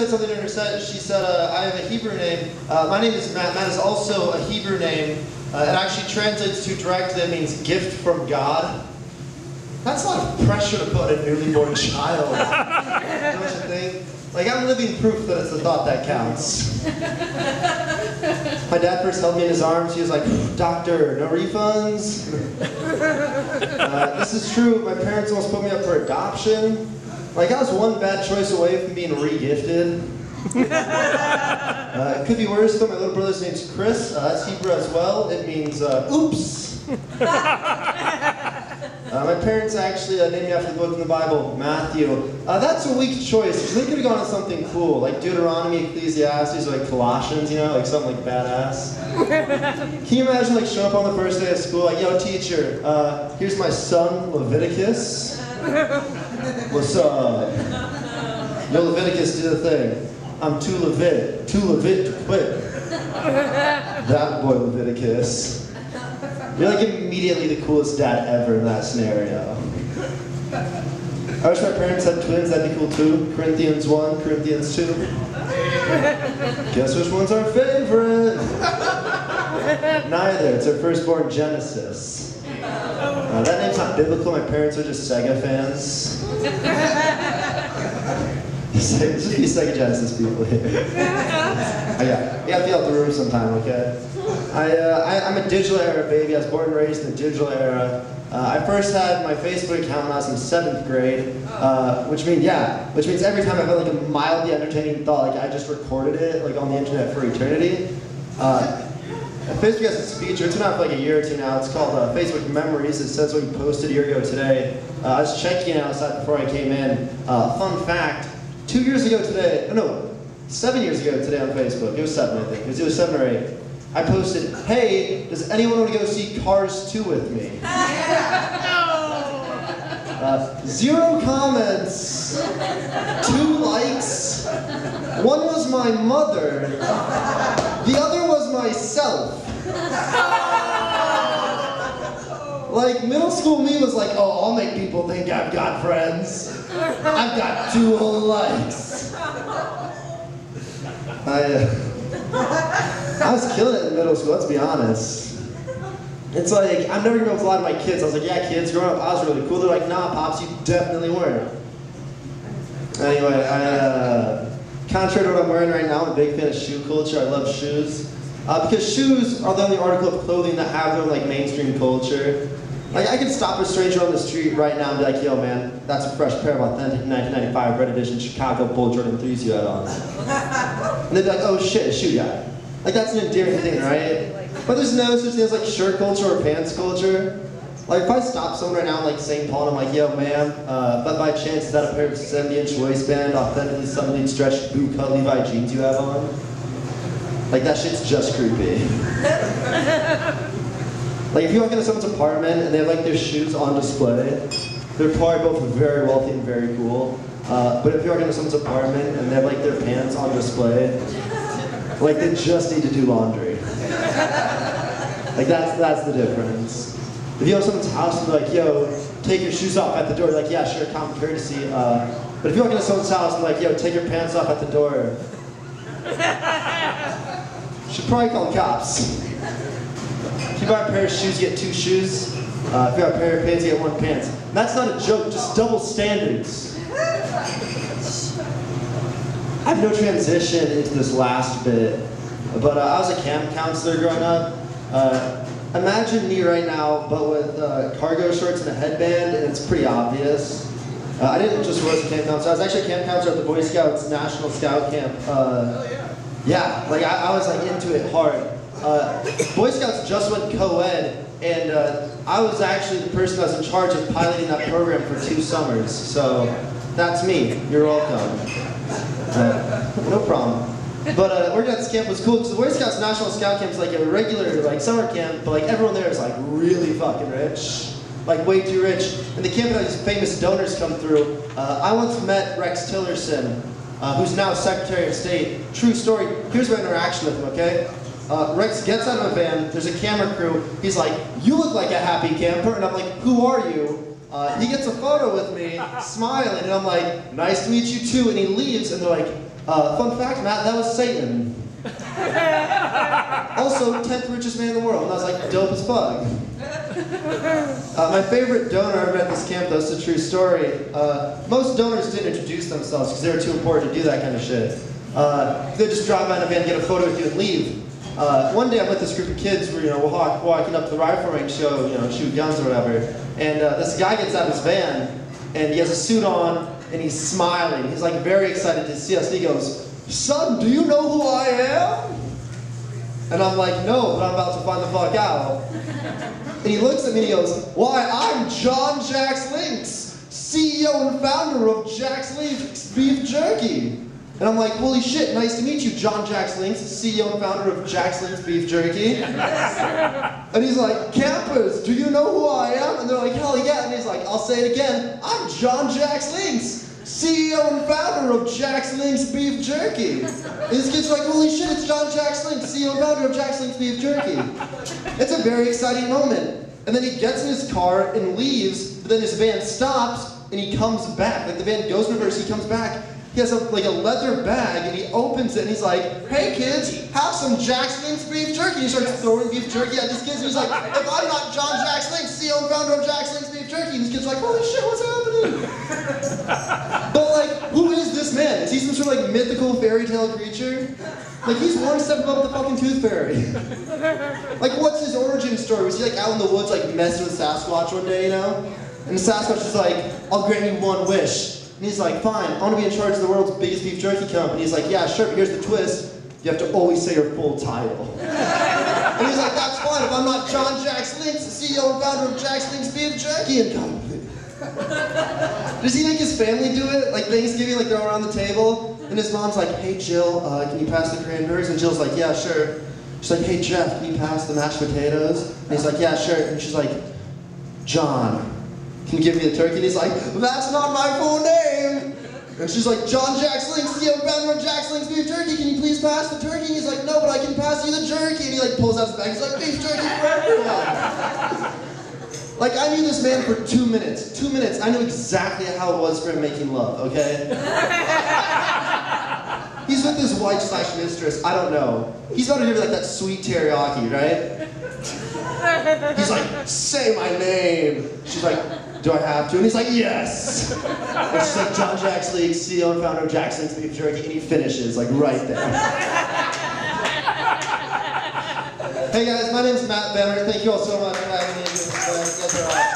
said something in her set. She said, I have a Hebrew name. My name is Matt. Matt is also a Hebrew name. It actually translates to directly, it means gift from God. That's a lot of pressure to put on a newly born child. Don't you think? Like, I'm living proof that it's the thought that counts. My dad first held me in his arms. He was like, doctor, no refunds? This is true. My parents almost put me up for adoption. Like, I was one bad choice away from being re-gifted. It could be worse, though. My little brother's name's Chris. That's Hebrew as well. It means, oops. My parents actually named me after the book in the Bible, Matthew. That's a weak choice. They could have gone on something cool, like Deuteronomy, Ecclesiastes, or like Colossians, you know, like something like badass. Can you imagine like showing up on the first day of school, like, yo, teacher, here's my son, Leviticus. What's up? Yo, Leviticus, do the thing. I'm too Levit to quit. That boy, Leviticus. You're like immediately the coolest dad ever in that scenario. I wish my parents had twins, that'd be cool too. Corinthians 1, Corinthians 2. Guess which one's our favorite? Neither, it's our firstborn Genesis. That name's not biblical, my parents are just Sega fans. There's a few Sega Genesis people here. You gotta feel out the room sometime, okay? I'm a digital era baby. I was born and raised in the digital era. I first had my Facebook account when I was in 7th grade, which means every time I've had like a mildly entertaining thought, like I just recorded it like on the internet for eternity. Facebook has this feature. It's been out for like a year or two now. It's called Facebook Memories. It says what you posted a year ago today. I was checking it outside before I came in. Fun fact: 7 years ago today on Facebook. It was 7, I think. It was 7 or 8. I posted, hey, does anyone want to go see Cars 2 with me? 0 comments, 2 likes. One was my mother, the other was myself. Like, middle school me was like, oh, I'll make people think I've got friends. I've got 2 likes. I was killing it in middle school, let's be honest. It's like, I'm never gonna go with a lot of my kids. I was like, yeah, kids, growing up, I was really cool. They're like, nah, Pops, you definitely weren't. Anyway, contrary to what I'm wearing right now, I'm a big fan of shoe culture. I love shoes. Because shoes are the only article of clothing that have their own like mainstream culture. Like, I could stop a stranger on the street right now and be like, yo, man, that's a fresh pair of authentic 1995 Red Edition Chicago Bull Jordan 3s you had on. And they'd be like, oh shit, a shoe guy. Like, that's an endearing thing, right? But there's no such thing as like shirt culture or pants culture. Like, if I stop someone right now in like St. Paul and I'm like, yo, ma'am, but by chance is that a pair of 70-inch waistband, authentically sunny stretched boot cut Levi jeans you have on? Like, that shit's just creepy. Like, if you walk into someone's apartment and they have like their shoes on display, they're probably both very wealthy and very cool. But if you walk into someone's apartment and they have like their pants on display, like they just need to do laundry. Like that's the difference. If you go to someone's house and they're like, yo, take your shoes off at the door, like, yeah, sure, common courtesy. But if you walk into someone's house and like, yo, take your pants off at the door, should probably call the cops. If you buy a pair of shoes, you get 2 shoes. If you buy a pair of pants, you get 1 pants. And that's not a joke, just double standards. I have no transition into this last bit, but I was a camp counselor growing up. Imagine me right now, but with cargo shorts and a headband, and it's pretty obvious. I didn't just work as a camp counselor. I was actually a camp counselor at the Boy Scouts National Scout Camp. Yeah, like I was like into it hard. Boy Scouts just went co-ed, and I was actually the person that was in charge of piloting that program for 2 summers. So that's me. You're welcome. No problem. But working at this camp was cool because the Boy Scouts National Scout Camp is like a regular like summer camp, but like everyone there is like really fucking rich, like way too rich. And the camp had these famous donors come through. I once met Rex Tillerson, who's now Secretary of State. True story. Here's my interaction with him. Okay. Rex gets out of a van, there's a camera crew, he's like, you look like a happy camper, and I'm like, who are you? He gets a photo with me, smiling, and I'm like, nice to meet you too, and he leaves, and they're like, Fun fact, Matt, that was Satan. Also, 10th richest man in the world. And I was like, dope as fuck. My favorite donor I ever met at this camp, though, it's a true story. Most donors didn't introduce themselves because they were too important to do that kind of shit. They'd just drop by in a van, get a photo with you, and leave. One day I'm with this group of kids, we're walking up to the rifle range, shoot guns or whatever. And this guy gets out of his van, and he has a suit on, and he's smiling. He's like very excited to see us. And he goes, "Son, do you know who I am?" And I'm like, "No, but I'm about to find the fuck out." And he looks at me and he goes, "Why, I'm John Jack's Links, CEO and founder of Jack's Links Beef Jerky." And I'm like, "Holy shit, nice to meet you, John Jack's Links, CEO and founder of Jack's Links Beef Jerky." And he's like, "Campers, do you know who I am?" And they're like, "Hell yeah." And he's like, "I'll say it again, I'm John Jack's Links, CEO and founder of Jack's Links Beef Jerky." And this kid's like, "Holy shit, it's John Jack's Links, CEO and founder of Jack's Links Beef Jerky." It's a very exciting moment. And then he gets in his car and leaves, but then his van stops and he comes back. Like the van goes in reverse, he comes back. He has a leather bag and he opens it and he's like, "Hey kids, have some Jack's Links Beef Jerky." And he starts throwing beef jerky at these kids and he's like, "If I'm not John Jack's Links, CEO and founder of Jack's Links Beef Jerky." And these kids are like, "Holy shit, what's happening?" But like, who is this man? Is he some sort of like mythical fairy tale creature? Like he's one step above the fucking Tooth Fairy. Like what's his origin story? Was he like out in the woods like messing with Sasquatch one day, you know? And the Sasquatch is like, "I'll grant you one wish." And he's like, "Fine, I want to be in charge of the world's biggest beef jerky company." He's like, "Yeah, sure, but here's the twist. You have to always say your full title." And he's like, "That's fine if I'm not John Jack's Links, the CEO and founder of Jack's Links Beef Jerky and Company." Does he make his family do it? Like Thanksgiving, like they're all around the table, and his mom's like, "Hey Jill, can you pass the cranberries?" And Jill's like, "Yeah, sure." She's like, "Hey Jeff, can you pass the mashed potatoes?" And he's like, "Yeah, sure." And she's like, "John, can you give me the turkey?" And he's like, "That's not my full name." And she's like, "John Jack's Links, CEO and founder of Jack's Links Beef Jerky, can you please pass the turkey?" And he's like, "No, but I can pass you the jerky." And he like pulls out his bag, he's like, "Beef jerky for everyone." Like I knew this man for 2 minutes. 2 minutes, I knew exactly how it was for him making love, okay? He's with his wife/mistress, I don't know. He's about to give her like that sweet teriyaki, right? He's like, "Say my name." She's like, "Do I have to?" And he's like, "Yes." And she's like, "John Jack's Links, CEO and founder of Jack's Links Beef Jerky," and he finishes like right there. Hey guys, my name's Matt Banwart. Thank you all so much for having me. You guys are awesome.